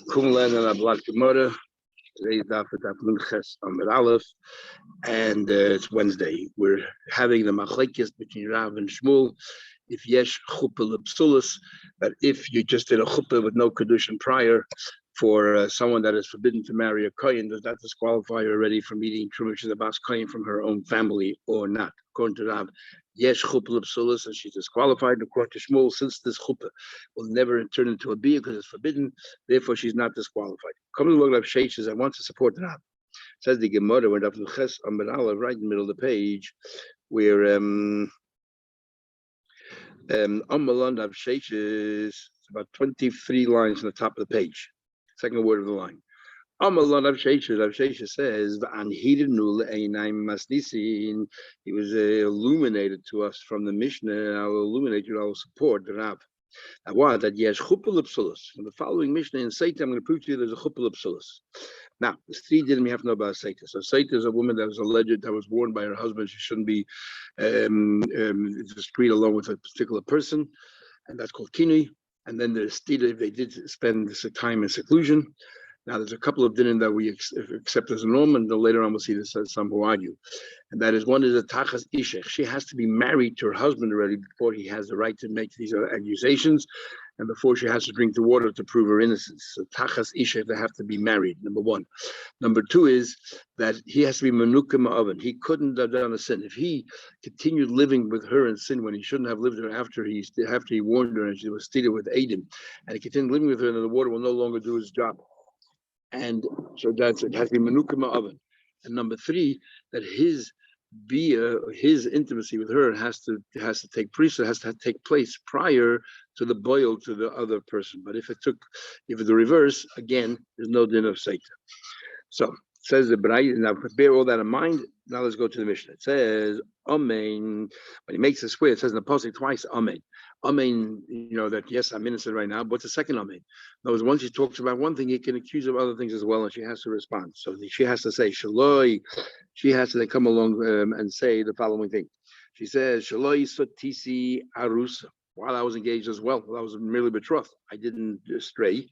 Kumlan and Ablat Gemara. Today's Daf is Daf Lunches Amid Aleph, and it's Wednesday. We're having the machlekes between Rav and Shmuel. If yesh chuppah lepsulus, that if you just did a chuppah with no kedushin prior for someone that is forbidden to marry a kohen, does that disqualify her already from eating truma shabas kohen from her own family or not? According to Rav, yesh chuppah lepsulus, and she's disqualified. According to Shmuel, since this chuppah will never turn into a bia because it's forbidden, therefore she's not disqualified. Coming to Rav Sheish, I want to support Rav. Says the Gemara, when Rav Luches Amid Aleph, right in the middle of the page, where Amalan Rav Sheish is about 23 lines on the top of the page. Second word of the line. Amalan Rav Sheish says, he was illuminated to us from the Mishnah, and I will illuminate you, I will support the Rav. Now, why? That yes, chuppah lepsulus. In the following Mishnah in Seita, I'm going to prove to you there's a chuppah lepsulus. Now, the three didn't have to know about Seita. So Seita is a woman that was alleged, that was warned by her husband she shouldn't be discreet along with a particular person, and that's called kinui. And then there's Stida, they did spend this time in seclusion. Now, there's a couple of dinim that we accept as a norm, and then later on we'll see this as some who argue. And that is, one is a tachas ishech. She has to be married to her husband already before he has the right to make these accusations, and before she has to drink the water to prove her innocence. So tachas ishech, they have to be married, number one. Number two is that he has to be menukim oven. He couldn't have done a sin. If he continued living with her in sin when he shouldn't have lived with her after he warned her and she was stealing with Adam, and he continued living with her, and the water will no longer do his job. And so it has to be menukim oven. And number three, that his intimacy with her has to take place prior to the boil to the other person. But if it's the reverse, again, there's no din of Seita. So says the B'nai. Now bear all that in mind. Now let's go to the Mishnah. It says Amen. When he makes a swear, it says in the pasuk twice Amen. Amen, that yes, I'm innocent right now. But what's the second Amen? In other words, once he talks about one thing, he can accuse of other things as well, and she has to respond. So she has to say Shaloi. She has to then come along and say the following thing. She says Shaloi sotisi arusa. While I was engaged as well, I was merely betrothed. I didn't stray.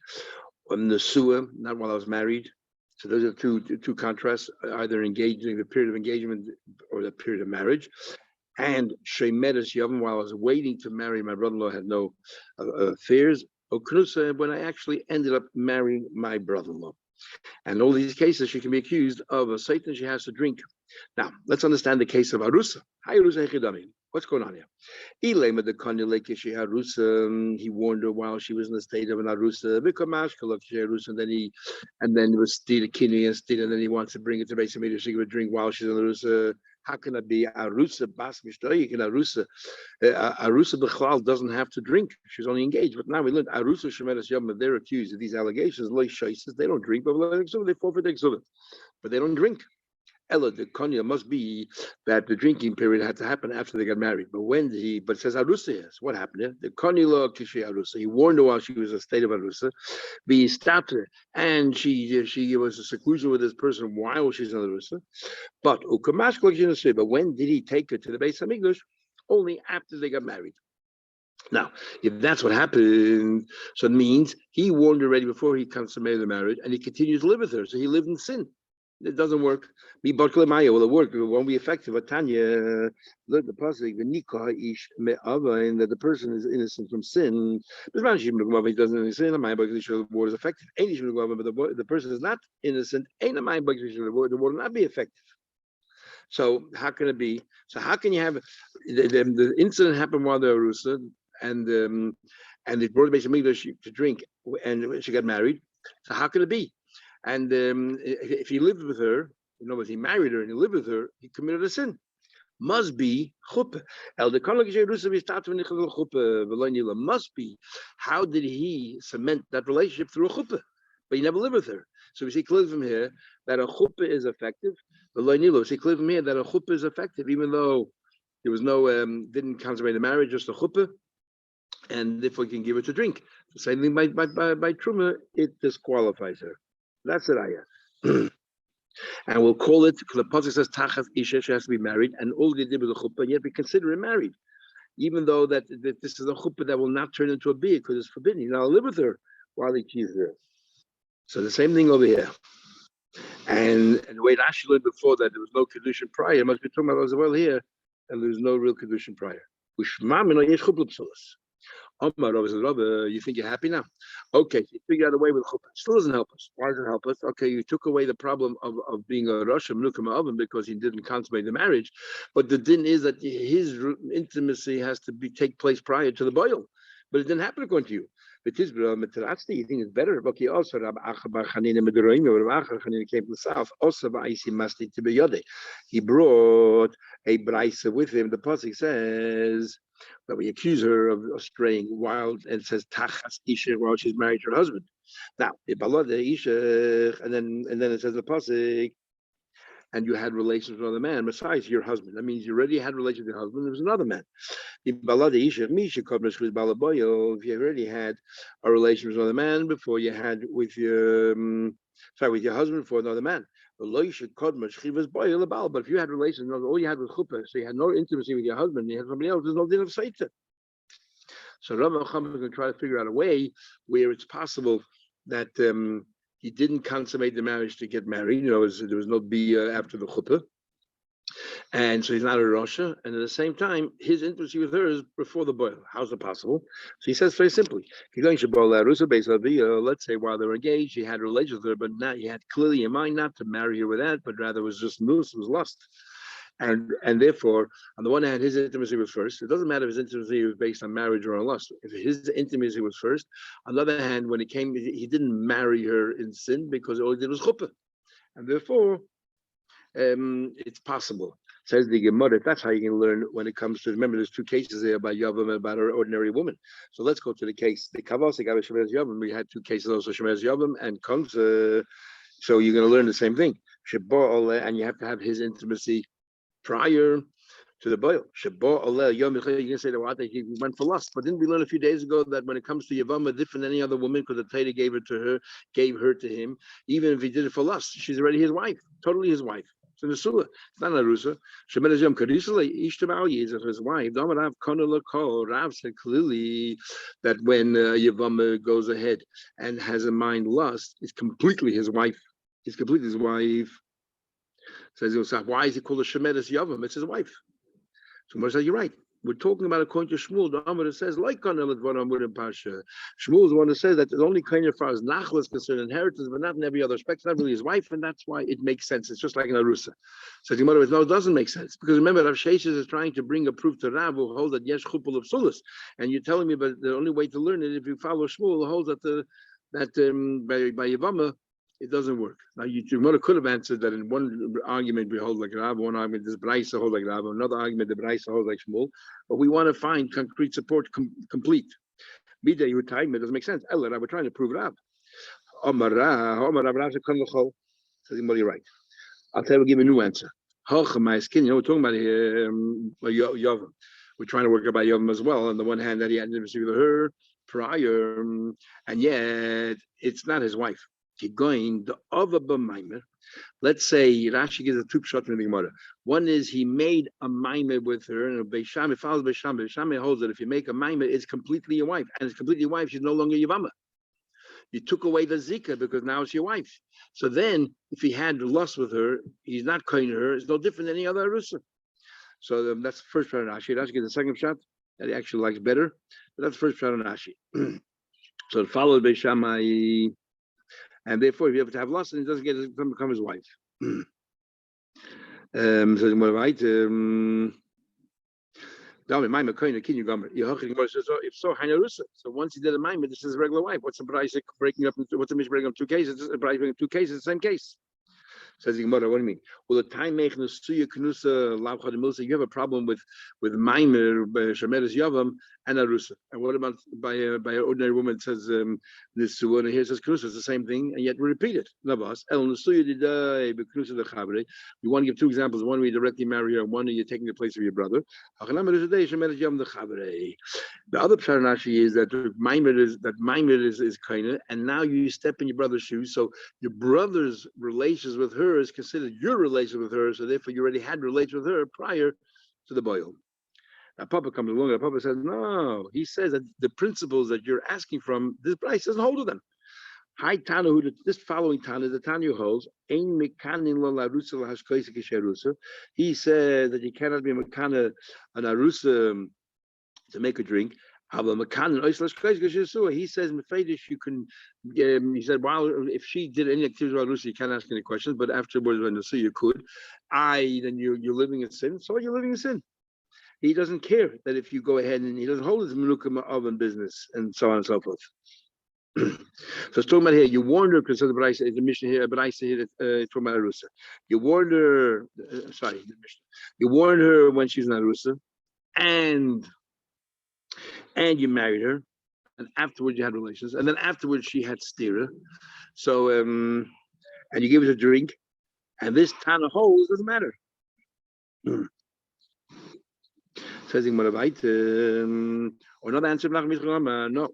Nesua, not while I was married. So those are two contrasts, either engaging the period of engagement or the period of marriage. And Shemedes Yevamos, while I was waiting to marry, my brother-in-law had no affairs. Oknusa, when I actually ended up marrying my brother-in-law. And in all these cases, she can be accused of a Satan she has to drink. Now, let's understand the case of Arusa. Hi, Arusa Echidami. What's going on here? He warned her while she was in the state of an Arusa, and then it was Stida Kini and Stida, and then he wants to bring it to Beis Hamikdash to give a drink while she's in Arusa. How can it be Arusa Bas Mishtoyik and Arusa? Arusa B'chlal doesn't have to drink; she's only engaged. But now we learned Arusa Shemedes Yom. They're accused of these allegations. They don't drink, but they forfeit their exhibit, but they don't drink. Ella, the konya must be that the drinking period had to happen after they got married. But but it says Arusa is. What happened here? The konya law kishi Arusa. He warned her while she was in a state of Arusa. He stopped her, and she was a seclusion with this person while she's in Arusa. But when did he take her to the Beis Hamikdash? Only after they got married. Now, if that's what happened, so it means he warned her already before he consummated the marriage, and he continued to live with her. So he lived in sin. It doesn't work. Will it work? It won't be effective. But Tanya, learn the pasuk, and that the person is innocent from sin. He doesn't any sin. The word is effective. But the person is not innocent. The word will not be effective. So how can it be? So how can you have the incident happened while they were Arusa, and they brought Beis Hamikdash to drink, and she got married. So how can it be? And if he lived with her, in other words, he married her and he lived with her, he committed a sin. Must be chuppah. Must be. How did he cement that relationship through a chuppah? But he never lived with her. So we see clearly from here that a chuppah is effective. We see clearly from here that a chuppah is effective, even though there was no didn't consummate the marriage, just a chuppah, and therefore he can give her to drink. The same thing by truma, it disqualifies her. That's it, ayah. And we'll call it, because the pasuk says tachas isha, she has to be married, and all they did with the chuppah, yet we consider her married. even though that this is a chuppah that will not turn into a bia because it's forbidden. You're not live with her while he keeps her. So the same thing over here. And the way Rashi learned before that there was no kedushin prior, it must be talking about as well here, and there's no real kedushin prior. Omar, you think you're happy now? Okay, so you figured out a way with chuppah. Still doesn't help us. Why does it help us? Okay, you took away the problem of being a Rosh Menukah oven because he didn't consummate the marriage, but the din is that his intimacy has to take place prior to the boil, but it didn't happen according to you. But you think it's better? Okay, also Rab Acha bar Chanina Medoraim, Rab Acha Chanina came from the south. Also, Masti to be Yode. He brought a brisa with him. The pasuk says that we accuse her of straying wild, and says Tachas Isha while she's married to her husband. Now, Isha, and then it says the pasuk, and you had relations with another man besides your husband. That means you already had relations with your husband. There was another man. If you already had a relation with another man before you had with your with your husband before another man. But if you had relations, all you had was chuppah, so you had no intimacy with your husband, you had somebody else, there's no din of seitza. So Rabbi Chacham is going to try to figure out a way where it's possible that he didn't consummate the marriage to get married. There was no bia after the chuppah. And so he's not a Rasha, and at the same time, his intimacy with her is before the boil. How's it possible? So he says very simply, let's say while they were engaged, he had relations with her, but not, he had clearly in mind not to marry her with that, but rather was just nus, was lust. And therefore, on the one hand, his intimacy was first. It doesn't matter if his intimacy was based on marriage or on lust. If his intimacy was first, on the other hand, when he didn't marry her in sin because all he did was chuppah. And therefore, it's possible. Says the Gemara, that's how you can learn when it comes to, remember there's two cases there about Yavam and about an ordinary woman. So let's go to the case. The Kavos, Shemeres Yavam. We had two cases also, Shemeres Yavam and Kongs. So you're going to learn the same thing. And you have to have his intimacy prior to the boil. You can say that he went for lust. But didn't we learn a few days ago that when it comes to Yevama, different than any other woman, because the Torah gave her to him, even if he did it for lust, she's already his wife, totally his wife. It's in the Surah. It's not a Rusa. Shemeres Yom Kadisha Ishtamau is his wife. Rav said clearly that when Yevama goes ahead and has a mind lust, it's completely his wife. It's completely his wife. Says why is he called a Shemeres Yavam? It's his wife. So Moshe says, you're right. We're talking about according to Shmuel. The Amar says, like Shmuel is the one that says that it's only kind of far as Nachla is concerned, inheritance, but not in every other respect. It's not really his wife, and that's why it makes sense. It's just like an Arusa. So the Gemara says, no, it doesn't make sense. Because remember, Rav Sheshes is trying to bring a proof to Rav who holds that yes, chupul of sulas. And you're telling me, but the only way to learn it, if you follow Shmuel, holds that by Yevama, it doesn't work. Now, you could have answered that in one argument we hold like Rav, one argument this Braisa holds like Rav, another argument the Braisa holds like Shmuel. But we want to find concrete support complete. Mida, you time it doesn't make sense. Ella, we're trying to prove Rav. Omar Rav says, you're right. I'll tell you, we'll give you a new answer. We're talking about Yavam. We're trying to work about Yavam as well. On the one hand, that he had intimacy with her prior, and yet it's not his wife. Going the other b'maimer. Let's say Rashi gives a two shot in the Gemara. One is he made a maimer with her, and Beisham follows Beisham. Beisham holds that if you make a maimer, it's completely your wife, and it's completely your wife. She's no longer Yevama. You took away the zika because now it's your wife. So then, if he had lust with her, he's not kind to her. It's no different than any other arusa. So that's the first shot on Rashi. Rashi gives the second shot that he actually likes better, but that's the first shot on Rashi. So it follows Beisham. And therefore, if you have to have lust, and he doesn't get to become his wife. So right. If so, so once he did a maimer, this is a regular wife. What's the price breaking up? What's the mission breaking up two cases? This is breaking two cases, the same case. Says the Gemara, what do you mean? Well, the time making suya knusa lavcha demilsa. You have a problem with maimer, shemeres yavam, and arusa. And what about by an ordinary woman? It says this one here says knusa. It's the same thing, and yet we repeat it. Navas el nusuya didai beknusa the chavre. You want to give two examples. One where you directly marry her, and one where you're taking the place of your brother. The other psharnashi is that maimer is kind, and now you step in your brother's shoes. So your brother's relations with her is considered your relation with her, so therefore you already had relations with her prior to the boil. A Papa comes along and a Papa says, no, he says that the principles that you're asking from, this price doesn't hold to them. Hi Tana, this following Tana, the Tanya holds, Ein mekanin lo larusa lahashkoisa kisharusa. He said that you cannot be mekana an arusa to make a drink. He says, you can. He said, well, if she did any activity about Rusi, you can't ask any questions. But afterwards, when you see you could, then you're living in sin. So you're living in sin. He doesn't care that if you go ahead and he doesn't hold his menukim oven business and so on and so forth. So it's talking about here. You warned her because of the Braisa, the Mishnah here, Braisa here, from Arusa. You warned her. The Mishnah. You warned her when she's in Arusa, and you married her, and afterwards you had relations, and then afterwards she had stira. So and you gave her a drink, and this Tana holds doesn't matter. Says in Moravite, or another answer, no.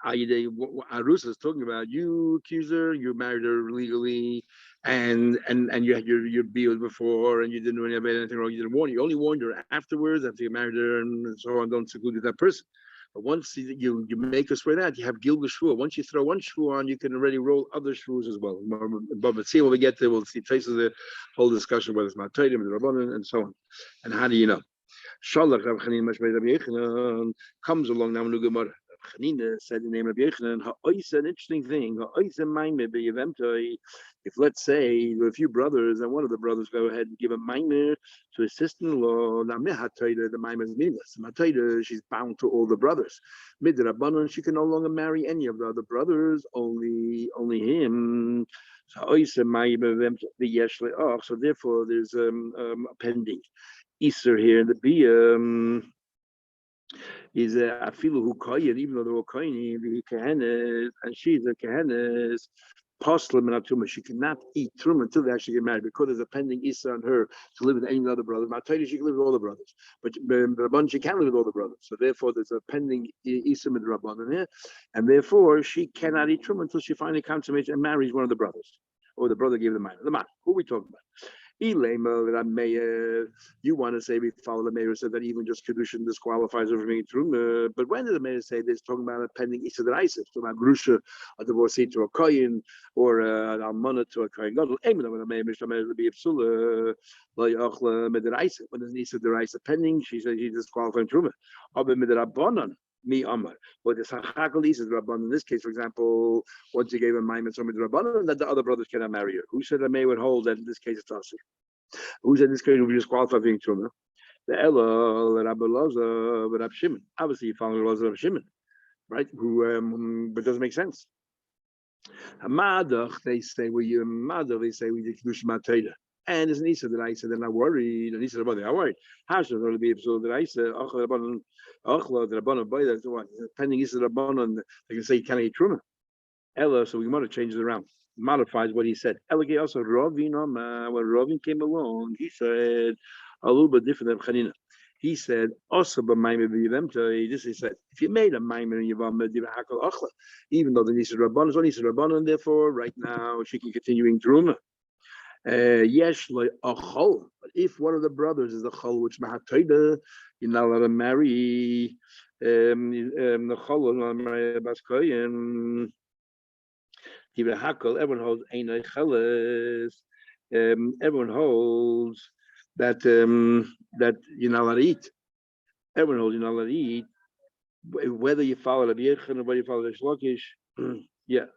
Arusa is talking about you accused her, you married her legally, and you had your deal before, and you didn't do anything wrong. You didn't warn her. You only warned her afterwards after you married her, and so on. Don't seclude with that person. But once you make us swear that, you have gilgal shvua. Once you throw one shvua on, you can already roll other shvuas as well. But see when we get there, we'll see traces of the whole discussion whether it's Matayim and the Rabbanan and so on. And how do you know? Shalach Rav Chanina Mashmei Rabbi Yechanan comes along now in the Gemara. Chanina said the name of Yechanan. Ha'oisa, an interesting thing. Ha'oisa maimer b'yevemtoi. If let's say there are a few brothers and one of the brothers go ahead and give a maimer to his sister-in-law, now mehatayda, the maimer is meaningless. Matayda, she's bound to all the brothers. Midrabanan, she can no longer marry any of the other brothers, only him. So ha'oisa maimer b'yeshle. So therefore, there's a pending Easter here in the Bia. Is a afilu who koyin, even though they're all koyin, kehenes, and she's a kehenes, poslim and atuma. She cannot eat truma until they actually get married because there's a pending issa on her to live with any other brother. Mataydi, she can live with all the brothers, but Rabban, she can't live with all the brothers. So therefore, there's a pending issa with Rabban in here, and therefore she cannot eat truma until she finally consummates and marries one of the brothers, or the brother gave the man. The man. Who are we talking about? You want to say we follow the mayor said that even just kedushin disqualifies her from being truma. But when did the mayor say this? Talking about a pending issa deraisa, talking about grusha, a divorcee to a koyin, or an almana to a koyin gadol. When the mayor to be absula, mederaisa. When there's an issa deraisa pending, she said she disqualified truma. Aber midrabanan. Me Amar. But the Sachakal is Rabban in this case, for example, once you gave a Maimon some Rabban, that the other brothers cannot marry her. Who said that may would hold that in this case it's Asi? Who said in this case would be disqualified being Truma? The Ella, Rabbi Loza, Rab Shimon. Obviously, you follow Loza Rab Shimon, right? Who, but it doesn't make sense. Hamadach, they say, we did Kiddush Mateda. And there's an Isa that I said, they're not worried. And Isa, they are worried. How should it be absorbed that I said, Achla, the Rabbanon, boy, that's what pending Isa Rabbanon, they can say you can't eat Truma. Ella, so we want to change it around. Modifies what he said. Ella also Ravin, when Ravin came along, he said a little bit different than Chanina. He said, also, but this he said, if you made a maimer in Yevamos Daf, even though the Nisa Rabbanon is only Nisa Rabbanon, therefore, right now she can continue in Truma. Yes, like a chol. But if one of the brothers is a chol, which mahatoida, you're not allowed to marry the chol, baskoyim. Everyone holds einay cheles. Everyone holds that that you're not allowed to eat. Everyone holds you're not allowed to eat. Whether you follow the Yechon or whether you follow the Shlokish, yeah.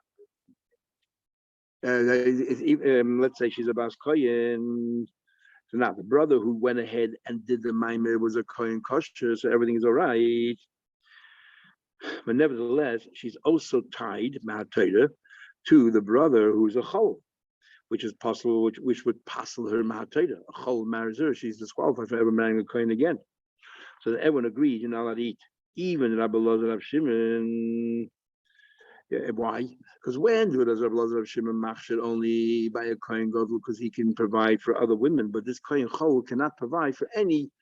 Let's say she's a bas koyin. So now the brother who went ahead and did the maimer was a koyin kosher, so everything is all right. But nevertheless, she's also tied mahatayda to the brother who's a chol, which is possible, which would passel her mahatayda. A chol marries her, she's disqualified for ever marrying a koyin again. So that everyone agrees you're not allowed to eat, even Rabbi Loza Rav Shimon. Yeah, why? Because when does Rabbi Loza Rav Shimon machshir only by a kohen gadol because he can provide for other women, but this kohen chol cannot provide for any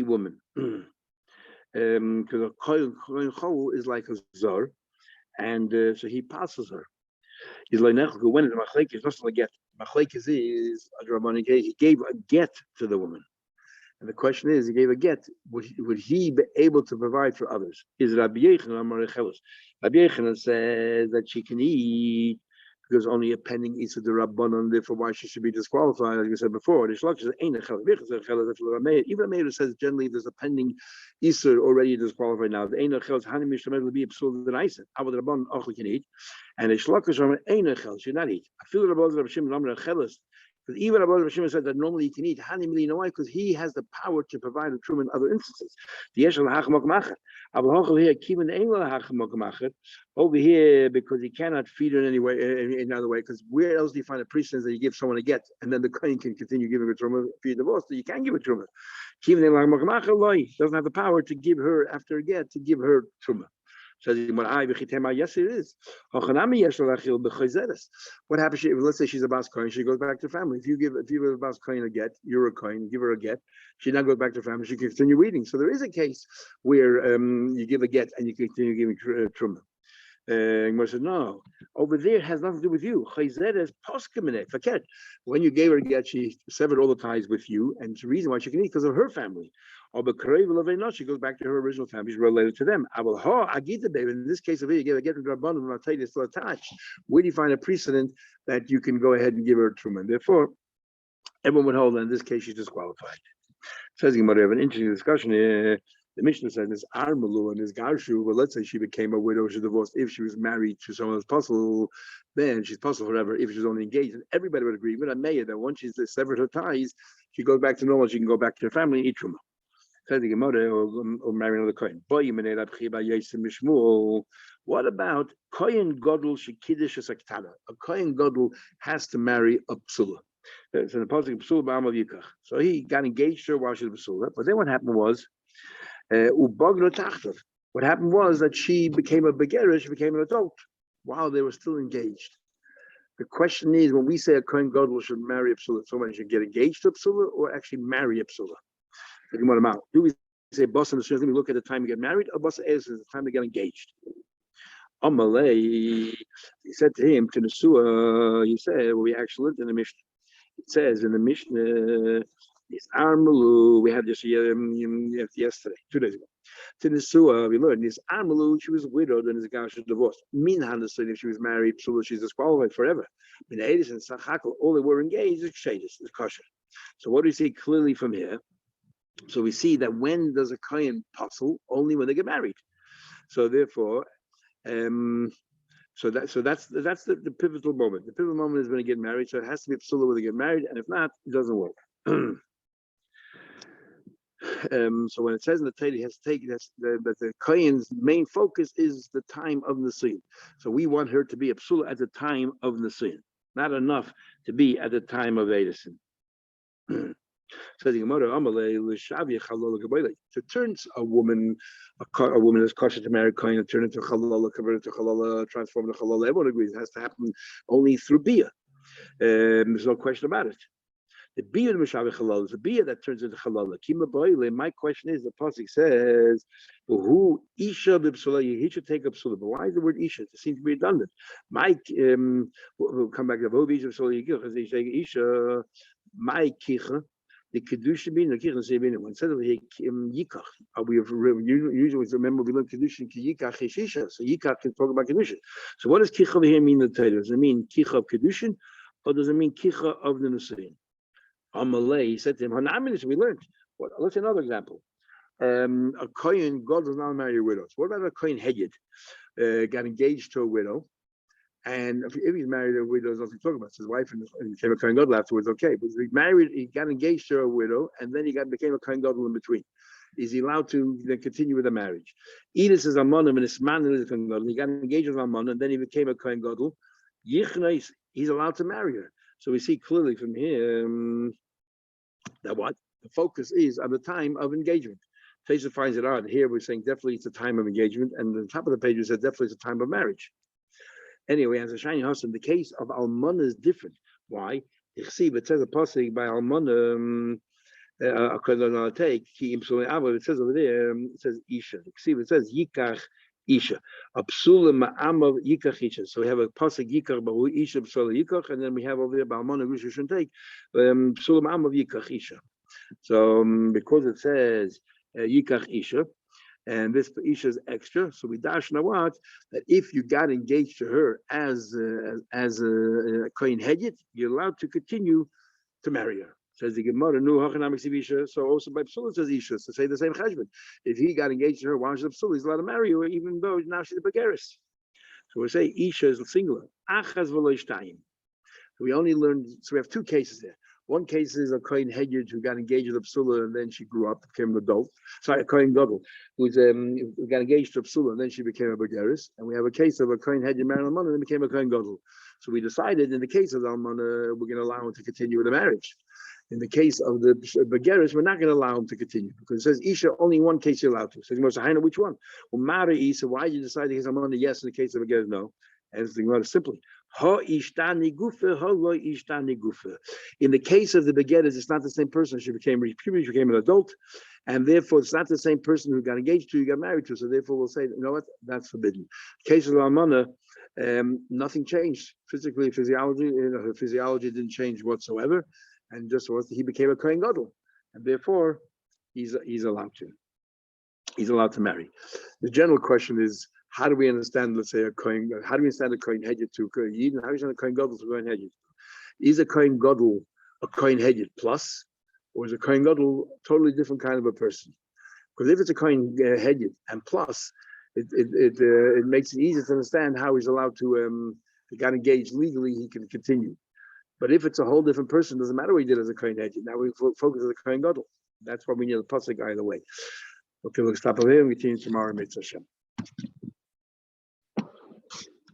woman. Because a kohen chol is like a zar, and so he passes her. He's like nechel. When the machlekes, not like get machlekes is a drabbanic. He gave a get to the woman. And the question is, he gave a get. Would he be able to provide for others? Is Rabbi Yochanan Amar Chelos? Rabbi Yochanan says that she can eat because only a pending Issa the Rabbanon, therefore why she should be disqualified, like we said before. The Shlach says, even a mayor says generally there's a pending Issa already disqualified now. The Ein Chelos Hani Mishtamed will be absolved than Isa. How the Rabbanon Ochli can eat, and the Shlach is from Ein Chelos should not eat. I feel the Rabbanon Rabbi Shimon Amar Chelos. Because even Rabbi Shimon said that normally you can eat honey, you know why? Because he has the power to provide a truma in other instances. Over here, because he cannot feed her in any way, in another way. Because where else do you find a precedence that you give someone a get, and then the kohen can continue giving a truma if you're divorced? So you can't give a truma. Doesn't have the power to give her after a get to give her truma. Says yes, it is. What happens if, let's say she's a bas kohen, she goes back to family. If you give a bas kohen a get, you're a kohen, give her a get, she now goes back to family, she can continue eating. So there is a case where you give a get and you continue giving truma. Gemara says, no, over there has nothing to do with you. Forget. When you gave her a get, she severed all the ties with you, and it's the reason why she can eat because of her family. She goes back to her original family, she's related to them. In this case, you gave a get to Rabbanon, I'll tell you, it's still attached. Where do you find a precedent that you can go ahead and give her a truma? Therefore, everyone would hold that in this case she's disqualified. Says Gemara, have an interesting discussion here. The Mishnah says this Armalu and this Garshu, well, let's say she became a widow, she divorced. If she was married to someone who's puzzled, then she's puzzled forever. If she's only engaged, and everybody would agree with a mayor that once she's severed her ties, she goes back to normal, she can go back to her family and eat truma. Says the Gemara, or marry another kohen. What about kohen gadol shekidish esaktana? A kohen gadol has to marry a psula. So the pasuk psula ba'am of yikach. So he got engaged to her while she was psula. But then what happened was, what happened was that she became a begera, she became an adult while they were still engaged. The question is, when we say a kohen gadol should marry a psula, someone should get engaged to a psula or actually marry a psula? Do we say boss and let me look at the time to get married, or boss is the time to get engaged? Amalei, he said to him, to Nesua, he said, well, we actually lived in the Mishnah. It says in the Mishnah, it's Armalu, we had this yesterday, 2 days ago. To Nesua, we learned this Armalu, she was widowed and his guy was divorced. Minhan, if she was married, so she's disqualified forever. In Edis and Sachakal, all they were engaged is Shadis, is kosher. So what do we see clearly from here? So we see that when does a kohen puzzle? Only when they get married. So therefore, that's the pivotal moment. The pivotal moment is when they get married. So it has to be psula when they get married, and if not, it doesn't work. So when it says in the Torah, he has to take that the kohen's main focus is the time of Nisuyin. So we want her to be a psula at the time of Nisuyin, not enough to be at the time of Edison. So the Gemara, to turn a woman is kosher to marry kohen, and turn into chalala, convert into chalala, transform into chalala. Everyone agrees it has to happen only through bia. There's no question about it. The bia of Mishaveh chalala is the bia that turns into chalala. Kima boile. My question is, the pasuk says, "Who isha b'psula?" He should take a psula. But why is the word isha? It seems to be redundant. Mike, we'll come back to the isha b'psula yigil because they say isha. My kicha. The kedusha being the kicha say being instead of yikach. We usually remember we learn kedusha yikach isha. So yikach can talk about kedusha. So what does kicha here mean in the Torah? Does it mean kicha of kedusha, or does it mean kicha of the nisuyin? Amalei, he said to him, "Hanaminis." We learned. Let's another example. A kohen, God does not marry widows. What about a kohen hedyed? Got engaged to a widow. And if he's married to a widow, there's nothing to talk about. His wife and became a kohen gadol afterwards, okay. But if he married, he got engaged to a widow, and then he became a kohen gadol in between. Is he allowed to then continue with the marriage? Edith is almonim, and his man is a kohen gadol. He got engaged with almonim, and then he became a kohen gadol. Yichna, he's allowed to marry her. So we see clearly from here that what the focus is at the time of engagement. Taisa finds it odd. Here we're saying definitely it's a time of engagement, and the top of the page we said definitely it's a time of marriage. Anyway, as a shiny husband, the case of almana is different. Why? It says a pasuk by almana. It says over there. It says isha. It says yikach isha. Absula ma'amav yikach isha. So we have a pasuk yikach ba'u isha b'sula yikach, and then we have over there ba'almana which we shouldn't take. Absula ma'amav yikach isha. So because it says Yikach Isha, and this Isha is extra, so we dash now what that if you got engaged to her as a Kohen Hedjit, you're allowed to continue to marry her. Says the Gemara, Nu Hachanamik Isha. So also by Psula says Isha, to say the same cheshbon. If he got engaged to her while she's a Psula, he's allowed to marry her, even though now she's a Begaris. So we say Isha is singular. Achaz v'lo shtayim. We only learned, so we have two cases there. One case is a Kohen Hedjid who got engaged with a Psula and then she grew up, became an adult. Sorry, a Kohen Gadol who got engaged to a Psula and then she became a Begaris. And we have a case of a Kohen Hedjid married Almana and then became a Kohen Gadol. So we decided in the case of the Almana, we're going to allow him to continue with the marriage. In the case of the Begaris, we're not going to allow him to continue because it says Isha, only in one case you're allowed to. So you say, which one? Well, Mara Isa, why did you decide the case of Almana? Yes, in the case of Begaris, no. And the Gemara simply, in the case of the begetters, it's not the same person. She became an adult, and therefore it's not the same person who got engaged to, you got married to. So therefore we'll say, you know what, that's forbidden. The case of Almana, nothing changed physically, physiology. Her physiology didn't change whatsoever, and just he became a Kohen Gadol, and therefore he's allowed to. He's allowed to marry. The general question is, how do we understand, let's say, a Kohen? How do we understand a Kohen Hedjit to Kohen Yidin? How do we understand a Kohen Gadol to Kohen Hedjit? Is a Kohen Gadol a Kohen Hedjit plus, or is a Kohen Gadol a totally different kind of a person? Because if it's a Kohen Hedjit and plus, it makes it easier to understand how he's allowed to, if he got engaged legally, he can continue. But if it's a whole different person, doesn't matter what he did as a Kohen Hedjit. Now we focus on the Kohen Gadol. That's why we need a pasuk either way. Okay, we'll stop over here and continue tomorrow in Mitzvah Hashem.